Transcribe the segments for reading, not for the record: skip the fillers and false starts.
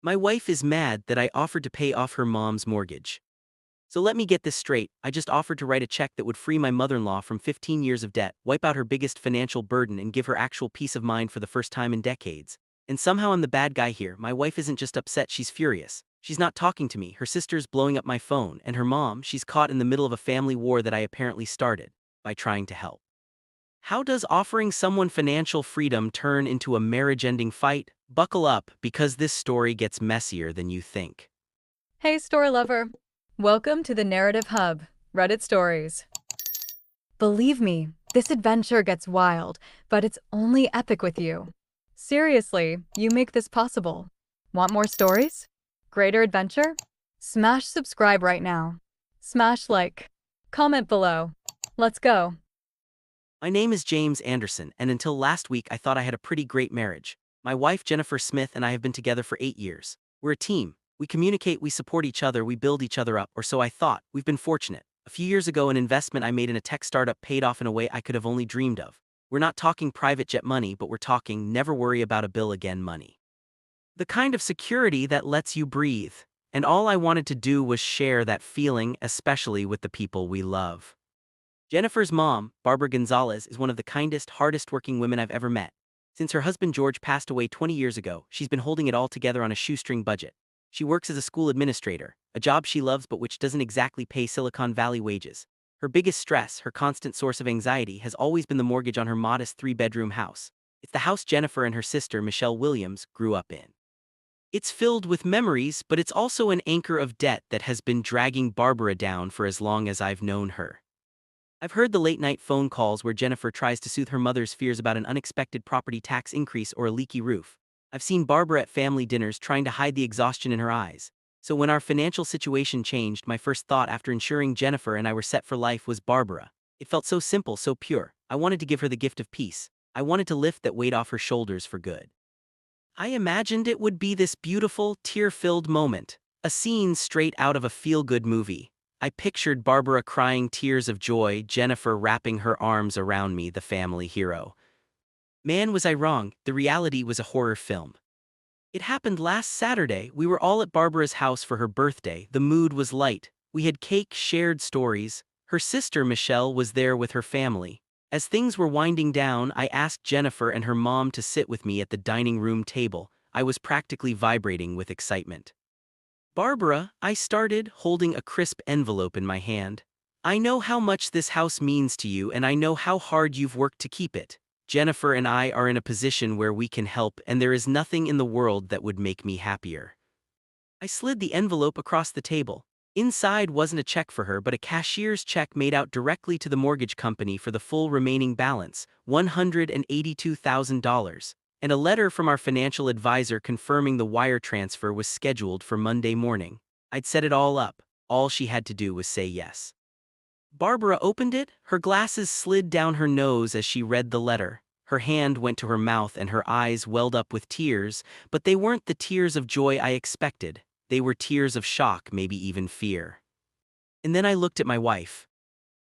My wife is mad that I offered to pay off her mom's mortgage. So let me get this straight, I just offered to write a check that would free my mother-in-law from 15 years of debt, wipe out her biggest financial burden and give her actual peace of mind for the first time in decades. And somehow I'm the bad guy here. My wife isn't just upset, she's furious. She's not talking to me, her sister's blowing up my phone, and her mom, she's caught in the middle of a family war that I apparently started by trying to help. How does offering someone financial freedom turn into a marriage-ending fight? Buckle up, because this story gets messier than you think. Hey, story lover. Welcome to the Narrative Hub, Reddit Stories. Believe me, this adventure gets wild, but it's only epic with you. Seriously, you make this possible. Want more stories? Greater adventure? Smash subscribe right now. Smash like. Comment below. Let's go. My name is James Anderson, and until last week I thought I had a pretty great marriage. My wife Jennifer Smith and I have been together for 8 years. We're a team. We communicate, we support each other, we build each other up, or so I thought. We've been fortunate. A few years ago, an investment I made in a tech startup paid off in a way I could have only dreamed of. We're not talking private jet money, but we're talking never worry about a bill again money. The kind of security that lets you breathe. And all I wanted to do was share that feeling, especially with the people we love. Jennifer's mom, Barbara Gonzalez, is one of the kindest, hardest-working women I've ever met. Since her husband George passed away 20 years ago, she's been holding it all together on a shoestring budget. She works as a school administrator, a job she loves but which doesn't exactly pay Silicon Valley wages. Her biggest stress, her constant source of anxiety, has always been the mortgage on her modest 3-bedroom house. It's the house Jennifer and her sister, Michelle Williams, grew up in. It's filled with memories, but it's also an anchor of debt that has been dragging Barbara down for as long as I've known her. I've heard the late-night phone calls where Jennifer tries to soothe her mother's fears about an unexpected property tax increase or a leaky roof. I've seen Barbara at family dinners trying to hide the exhaustion in her eyes. So when our financial situation changed, my first thought after ensuring Jennifer and I were set for life was Barbara. It felt so simple, so pure. I wanted to give her the gift of peace. I wanted to lift that weight off her shoulders for good. I imagined it would be this beautiful, tear-filled moment, a scene straight out of a feel-good movie. I pictured Barbara crying tears of joy, Jennifer wrapping her arms around me, the family hero. Man, was I wrong, the reality was a horror film. It happened last Saturday. We were all at Barbara's house for her birthday. The mood was light. We had cake, shared stories. Her sister Michelle was there with her family. As things were winding down, I asked Jennifer and her mom to sit with me at the dining room table. I was practically vibrating with excitement. Barbara, I started, holding a crisp envelope in my hand. I know how much this house means to you, and I know how hard you've worked to keep it. Jennifer and I are in a position where we can help, and there is nothing in the world that would make me happier. I slid the envelope across the table. Inside wasn't a check for her, but a cashier's check made out directly to the mortgage company for the full remaining balance, $182,000. And a letter from our financial advisor confirming the wire transfer was scheduled for Monday morning. I'd set it all up. All she had to do was say yes. Barbara opened it. Her glasses slid down her nose as she read the letter. Her hand went to her mouth and her eyes welled up with tears, but they weren't the tears of joy I expected. They were tears of shock, maybe even fear. And then I looked at my wife.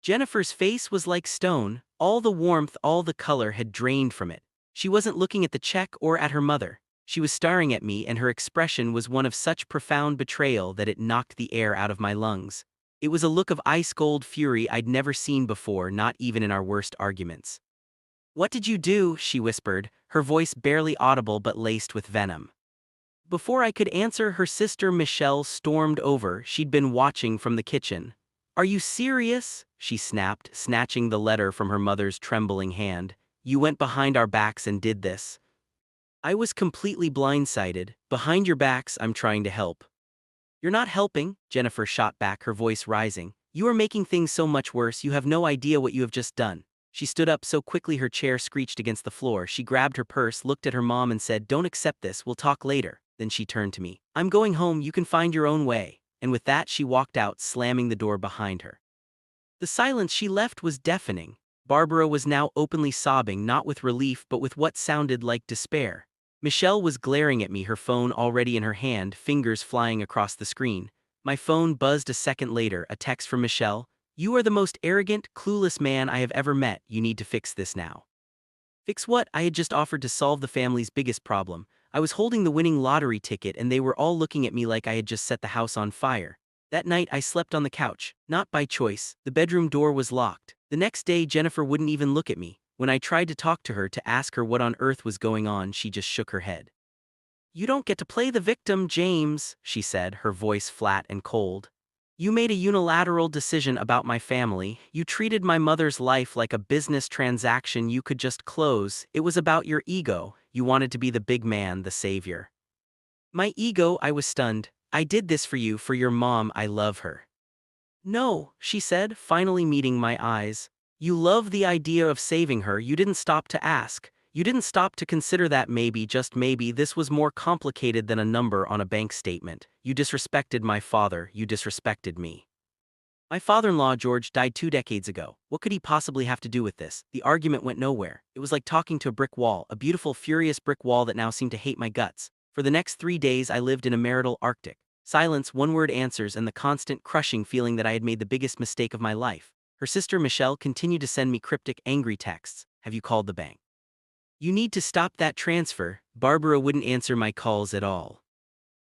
Jennifer's face was like stone. All the warmth, all the color had drained from it. She wasn't looking at the check or at her mother. She was staring at me, and her expression was one of such profound betrayal that it knocked the air out of my lungs. It was a look of ice-cold fury I'd never seen before, not even in our worst arguments. "What did you do?" she whispered, her voice barely audible but laced with venom. Before I could answer, her sister Michelle stormed over. She'd been watching from the kitchen. "Are you serious?" she snapped, snatching the letter from her mother's trembling hand. "You went behind our backs and did this." I was completely blindsided. "Behind your backs, I'm trying to help." "You're not helping," Jennifer shot back, her voice rising. "You are making things so much worse. You have no idea what you have just done." She stood up so quickly her chair screeched against the floor. She grabbed her purse, looked at her mom and said, "Don't accept this, we'll talk later." Then she turned to me. "I'm going home, you can find your own way." And with that she walked out, slamming the door behind her. The silence she left was deafening. Barbara was now openly sobbing, not with relief but with what sounded like despair. Michelle was glaring at me, her phone already in her hand, fingers flying across the screen. My phone buzzed a second later, a text from Michelle. "You are the most arrogant, clueless man I have ever met. You need to fix this now." Fix what? I had just offered to solve the family's biggest problem. I was holding the winning lottery ticket and they were all looking at me like I had just set the house on fire. That night I slept on the couch, not by choice. The bedroom door was locked. The next day Jennifer wouldn't even look at me. When I tried to talk to her to ask her what on earth was going on, she just shook her head. "You don't get to play the victim, James," she said, her voice flat and cold. "You made a unilateral decision about my family. You treated my mother's life like a business transaction you could just close. It was about your ego. You wanted to be the big man, the savior." My ego? I was stunned. "I did this for you, for your mom. I love her." "No," she said, finally meeting my eyes. "You love the idea of saving her. You didn't stop to ask. You didn't stop to consider that maybe, just maybe, this was more complicated than a number on a bank statement. You disrespected my father. You disrespected me." My father-in-law, George, died 2 decades ago. What could he possibly have to do with this? The argument went nowhere. It was like talking to a brick wall, a beautiful, furious brick wall that now seemed to hate my guts. For the next 3 days, I lived in a marital Arctic. Silence, one-word answers, and the constant, crushing feeling that I had made the biggest mistake of my life. Her sister, Michelle, continued to send me cryptic, angry texts. "Have you called the bank? You need to stop that transfer." Barbara wouldn't answer my calls at all.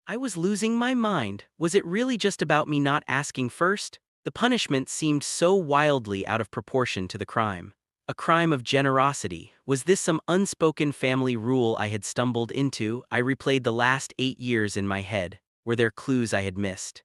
I was losing my mind. Was it really just about me not asking first? The punishment seemed so wildly out of proportion to the crime. A crime of generosity. Was this some unspoken family rule I had stumbled into? I replayed the last 8 years in my head. Were there clues I had missed?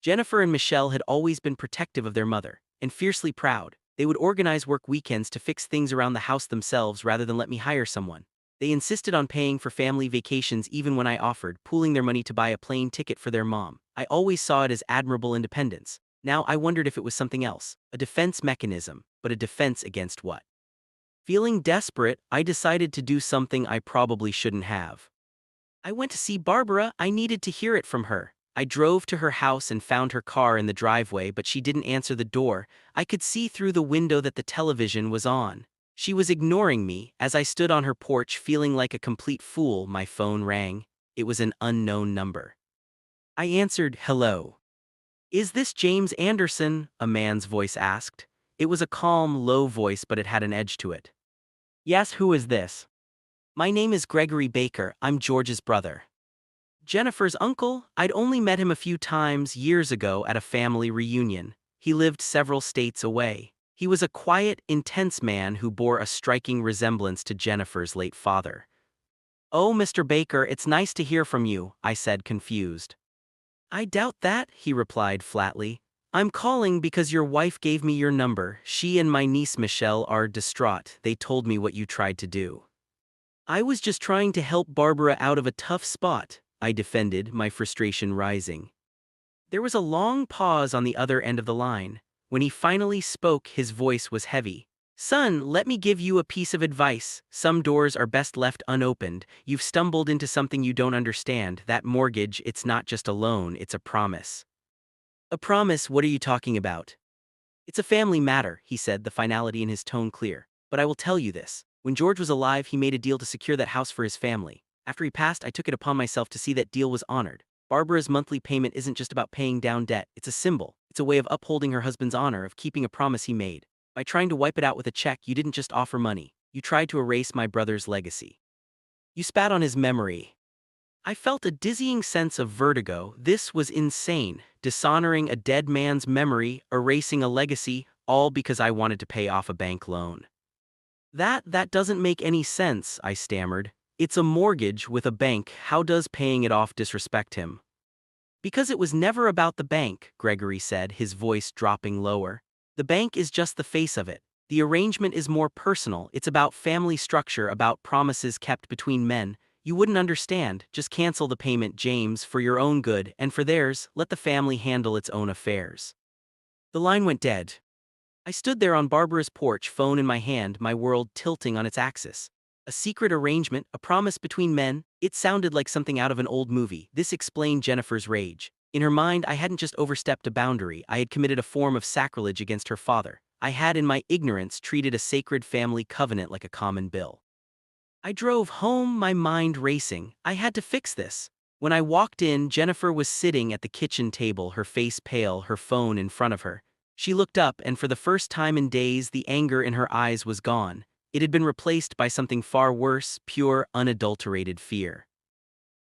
Jennifer and Michelle had always been protective of their mother, and fiercely proud. They would organize work weekends to fix things around the house themselves rather than let me hire someone. They insisted on paying for family vacations even when I offered, pooling their money to buy a plane ticket for their mom. I always saw it as admirable independence. Now I wondered if it was something else, a defense mechanism, but a defense against what? Feeling desperate, I decided to do something I probably shouldn't have. I went to see Barbara. I needed to hear it from her. I drove to her house and found her car in the driveway, but she didn't answer the door. I could see through the window that the television was on. She was ignoring me. As I stood on her porch feeling like a complete fool, my phone rang. It was an unknown number. I answered, "Hello. Is this James Anderson?" a man's voice asked. It was a calm, low voice, but it had an edge to it. "Yes, who is this?" "My name is Gregory Baker. I'm George's brother." Jennifer's uncle? I'd only met him a few times years ago at a family reunion. He lived several states away. He was a quiet, intense man who bore a striking resemblance to Jennifer's late father. "Oh, Mr. Baker, it's nice to hear from you," I said, confused. "I doubt that," he replied flatly. "I'm calling because your wife gave me your number. She and my niece Michelle are distraught. They told me what you tried to do." "I was just trying to help Barbara out of a tough spot," I defended, my frustration rising. There was a long pause on the other end of the line. When he finally spoke, his voice was heavy. "Son, let me give you a piece of advice. Some doors are best left unopened. You've stumbled into something you don't understand. That mortgage, it's not just a loan, it's a promise." "A promise? What are you talking about?" "It's a family matter," he said, the finality in his tone clear. "But I will tell you this. When George was alive, he made a deal to secure that house for his family. After he passed, I took it upon myself to see that deal was honored. Barbara's monthly payment isn't just about paying down debt, it's a symbol. It's a way of upholding her husband's honor, of keeping a promise he made. By trying to wipe it out with a check, you didn't just offer money. You tried to erase my brother's legacy. You spat on his memory." I felt a dizzying sense of vertigo. This was insane. Dishonoring a dead man's memory, erasing a legacy, all because I wanted to pay off a bank loan. That doesn't make any sense," I stammered. "It's a mortgage with a bank. How does paying it off disrespect him?" "Because it was never about the bank," Gregory said, his voice dropping lower. "The bank is just the face of it. The arrangement is more personal. It's about family structure, about promises kept between men. You wouldn't understand. Just cancel the payment, James, for your own good, and for theirs, let the family handle its own affairs." The line went dead. I stood there on Barbara's porch, phone in my hand, my world tilting on its axis. A secret arrangement, a promise between men? It sounded like something out of an old movie. This explained Jennifer's rage. In her mind, I hadn't just overstepped a boundary, I had committed a form of sacrilege against her father. I had, in my ignorance, treated a sacred family covenant like a common bill. I drove home, my mind racing. I had to fix this. When I walked in, Jennifer was sitting at the kitchen table, her face pale, her phone in front of her. She looked up, and for the first time in days, the anger in her eyes was gone. It had been replaced by something far worse, pure, unadulterated fear.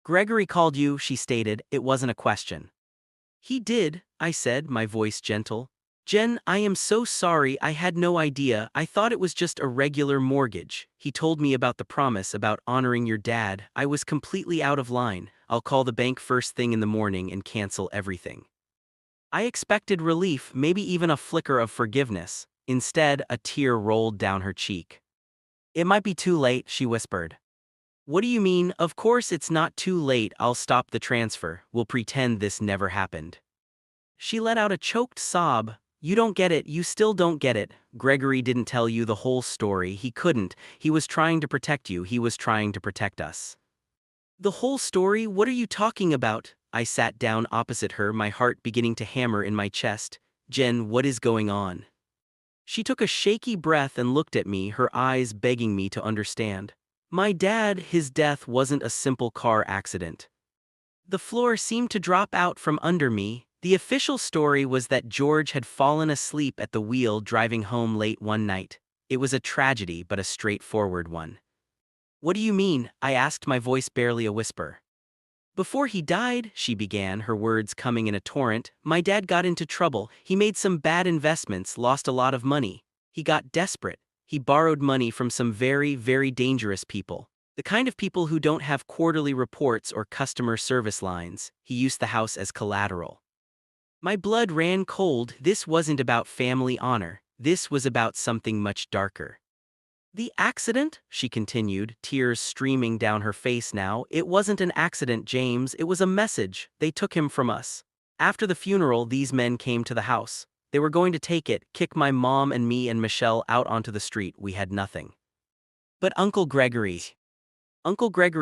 Gregory called you, she stated. It wasn't a question. He did, I said, my voice gentle. Jen, I am so sorry, I had no idea, I thought it was just a regular mortgage. He told me about the promise about honoring your dad. I was completely out of line. I'll call the bank first thing in the morning and cancel everything. I expected relief, maybe even a flicker of forgiveness. Instead, a tear rolled down her cheek. It might be too late, she whispered. What do you mean? Of course it's not too late, I'll stop the transfer. We'll pretend this never happened. She let out a choked sob. You don't get it, you still don't get it. Gregory didn't tell you the whole story, he couldn't. He was trying to protect you, he was trying to protect us. The whole story? What are you talking about? I sat down opposite her, my heart beginning to hammer in my chest. Jen, what is going on? She took a shaky breath and looked at me, her eyes begging me to understand. My dad, his death wasn't a simple car accident. The floor seemed to drop out from under me. The official story was that George had fallen asleep at the wheel driving home late one night. It was a tragedy, but a straightforward one. What do you mean? I asked, my voice barely a whisper. Before he died, she began, her words coming in a torrent, my dad got into trouble. He made some bad investments, lost a lot of money. He got desperate. He borrowed money from some very, very dangerous people. The kind of people who don't have quarterly reports or customer service lines. He used the house as collateral. My blood ran cold. This wasn't about family honor. This was about something much darker. The accident? She continued, tears streaming down her face now. It wasn't an accident, James. It was a message. They took him from us. After the funeral, these men came to the house. They were going to take it, kick my mom and me and Michelle out onto the street. We had nothing. But Uncle Gregory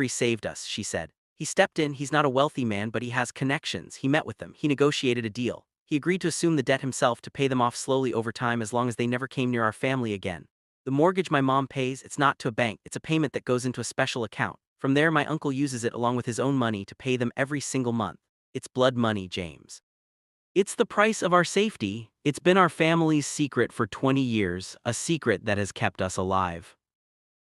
saved us, she said. He stepped in. He's not a wealthy man, but he has connections. He met with them. He negotiated a deal. He agreed to assume the debt himself to pay them off slowly over time as long as they never came near our family again. The mortgage my mom pays, it's not to a bank, it's a payment that goes into a special account. From there, my uncle uses it along with his own money to pay them every single month. It's blood money, James. It's the price of our safety. It's been our family's secret for 20 years, a secret that has kept us alive.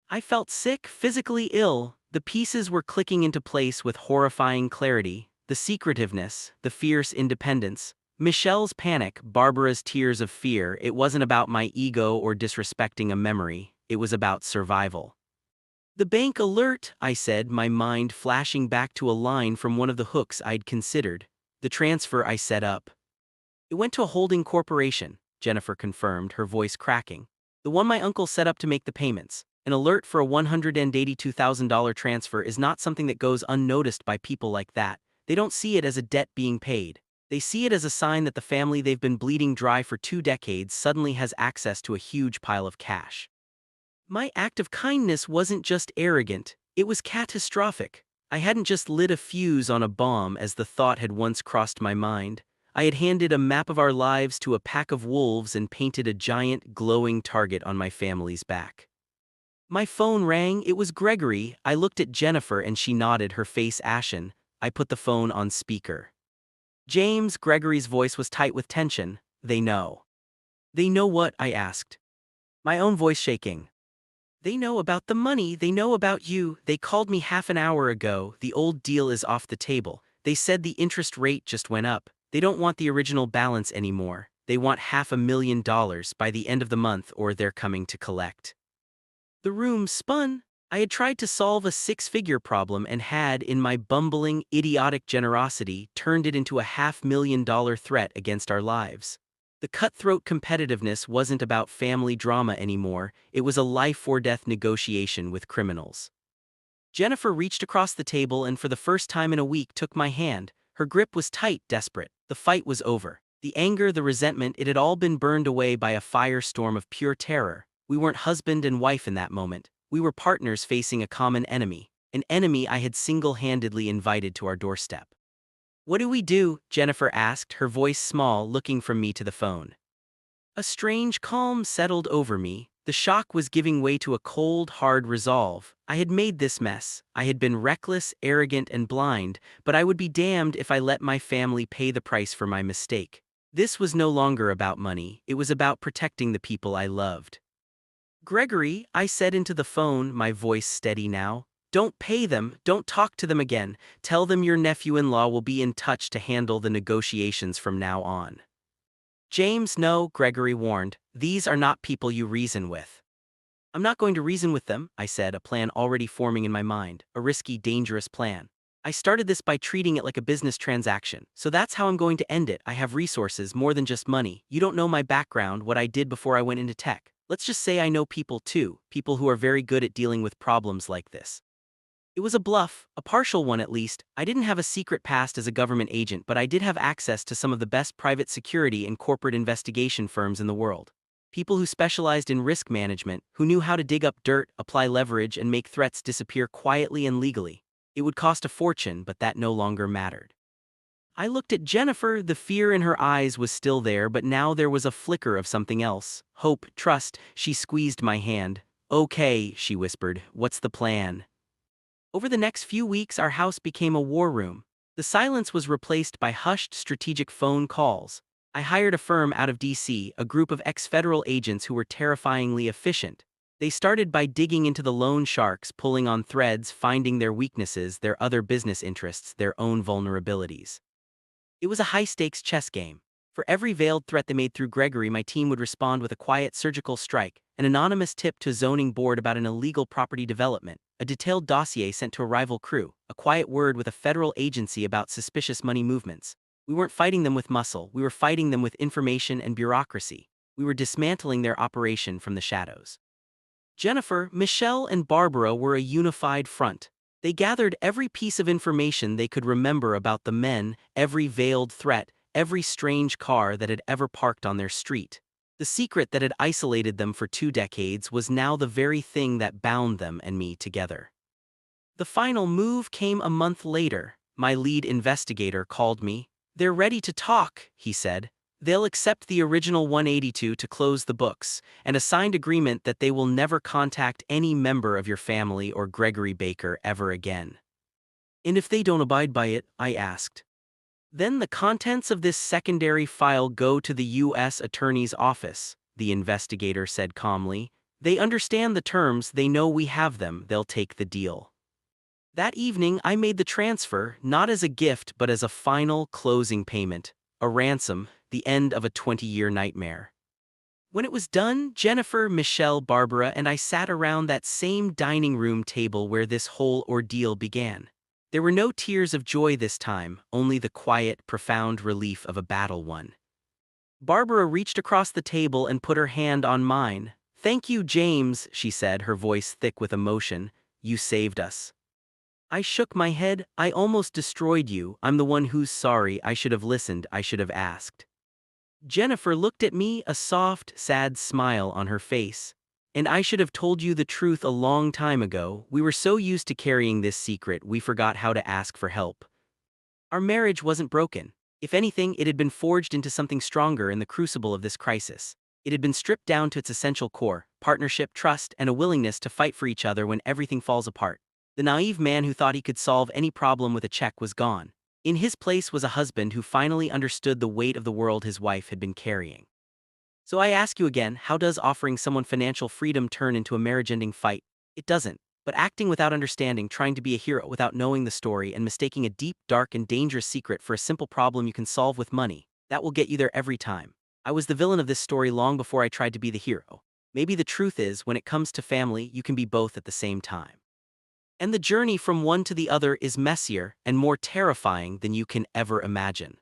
I felt sick, physically ill. The pieces were clicking into place with horrifying clarity. The secretiveness, the fierce independence, Michelle's panic, Barbara's tears of fear. It wasn't about my ego or disrespecting a memory. It was about survival. The bank alert, I said, my mind flashing back to a line from one of the hooks I'd considered. The transfer I set up. It went to a holding corporation, Jennifer confirmed, her voice cracking. The one my uncle set up to make the payments. An alert for a $182,000 transfer is not something that goes unnoticed by people like that. They don't see it as a debt being paid. They see it as a sign that the family they've been bleeding dry for 2 decades suddenly has access to a huge pile of cash. My act of kindness wasn't just arrogant, it was catastrophic. I hadn't just lit a fuse on a bomb as the thought had once crossed my mind. I had handed a map of our lives to a pack of wolves and painted a giant, glowing target on my family's back. My phone rang. It was Gregory. I looked at Jennifer and she nodded, her face ashen. I put the phone on speaker. James, Gregory's voice was tight with tension. They know. They know what? I asked. My own voice shaking. They know about the money. They know about you. They called me half an hour ago. The old deal is off the table. They said the interest rate just went up. They don't want the original balance anymore. They want $500,000 by the end of the month or they're coming to collect. The room spun. I had tried to solve a 6-figure problem and had, in my bumbling, idiotic generosity, turned it into a $500,000 threat against our lives. The cutthroat competitiveness wasn't about family drama anymore, it was a life-or-death negotiation with criminals. Jennifer reached across the table and for the first time in a week took my hand. Her grip was tight, desperate. The fight was over. The anger, the resentment, it had all been burned away by a firestorm of pure terror. We weren't husband and wife in that moment. We were partners facing a common enemy, an enemy I had single-handedly invited to our doorstep. What do we do? Jennifer asked, her voice small, looking from me to the phone. A strange calm settled over me. The shock was giving way to a cold, hard resolve. I had made this mess. I had been reckless, arrogant, and blind, but I would be damned if I let my family pay the price for my mistake. This was no longer about money. It was about protecting the people I loved. Gregory, I said into the phone, my voice steady now, Don't pay them, don't talk to them again. Tell them your nephew-in-law will be in touch to handle the negotiations from now on. James, no, Gregory warned. These are not people you reason with. I'm not going to reason with them, I said, a plan already forming in my mind, a risky, dangerous plan. I started this by treating it like a business transaction, so that's how I'm going to end it. I have resources, more than just money. You don't know my background, what I did before I went into tech. Let's just say I know people too, people who are very good at dealing with problems like this. It was a bluff, a partial one at least. I didn't have a secret past as a government agent, but I did have access to some of the best private security and corporate investigation firms in the world. People who specialized in risk management, who knew how to dig up dirt, apply leverage, and make threats disappear quietly and legally. It would cost a fortune, but that no longer mattered. I looked at Jennifer, the fear in her eyes was still there, but now there was a flicker of something else. Hope, trust. She squeezed my hand. Okay, she whispered, what's the plan? Over the next few weeks, our house became a war room. The silence was replaced by hushed strategic phone calls. I hired a firm out of DC, a group of ex-federal agents who were terrifyingly efficient. They started by digging into the loan sharks, pulling on threads, finding their weaknesses, their other business interests, their own vulnerabilities. It was a high-stakes chess game. For every veiled threat they made through Gregory, my team would respond with a quiet surgical strike, an anonymous tip to a zoning board about an illegal property development, a detailed dossier sent to a rival crew, a quiet word with a federal agency about suspicious money movements. We weren't fighting them with muscle, we were fighting them with information and bureaucracy. We were dismantling their operation from the shadows. Jennifer, Michelle, and Barbara were a unified front. They gathered every piece of information they could remember about the men, every veiled threat, every strange car that had ever parked on their street. The secret that had isolated them for 2 decades was now the very thing that bound them and me together. The final move came a month later. My lead investigator called me. They're ready to talk, he said. They'll accept the original 182 to close the books, and a signed agreement that they will never contact any member of your family or Gregory Baker ever again. And if they don't abide by it, I asked. Then the contents of this secondary file go to the U.S. Attorney's Office, the investigator said calmly. They understand the terms, they know we have them, they'll take the deal. That evening I made the transfer, not as a gift but as a final closing payment, a ransom, the end of a 20-year nightmare. When it was done, Jennifer, Michelle, Barbara, and I sat around that same dining room table where this whole ordeal began. There were no tears of joy this time, only the quiet, profound relief of a battle won. Barbara reached across the table and put her hand on mine. "Thank you, James," she said, her voice thick with emotion. "You saved us." I shook my head. "I almost destroyed you. I'm the one who's sorry. I should have listened. I should have asked." Jennifer looked at me, a soft, sad smile on her face. "And I should have told you the truth a long time ago. We were so used to carrying this secret, we forgot how to ask for help." Our marriage wasn't broken. If anything, it had been forged into something stronger in the crucible of this crisis. It had been stripped down to its essential core: partnership, trust, and a willingness to fight for each other when everything falls apart. The naive man who thought he could solve any problem with a check was gone. In his place was a husband who finally understood the weight of the world his wife had been carrying. So I ask you again, how does offering someone financial freedom turn into a marriage-ending fight? It doesn't. But acting without understanding, trying to be a hero without knowing the story, and mistaking a deep, dark, and dangerous secret for a simple problem you can solve with money, that will get you there every time. I was the villain of this story long before I tried to be the hero. Maybe the truth is, when it comes to family, you can be both at the same time. And the journey from one to the other is messier and more terrifying than you can ever imagine.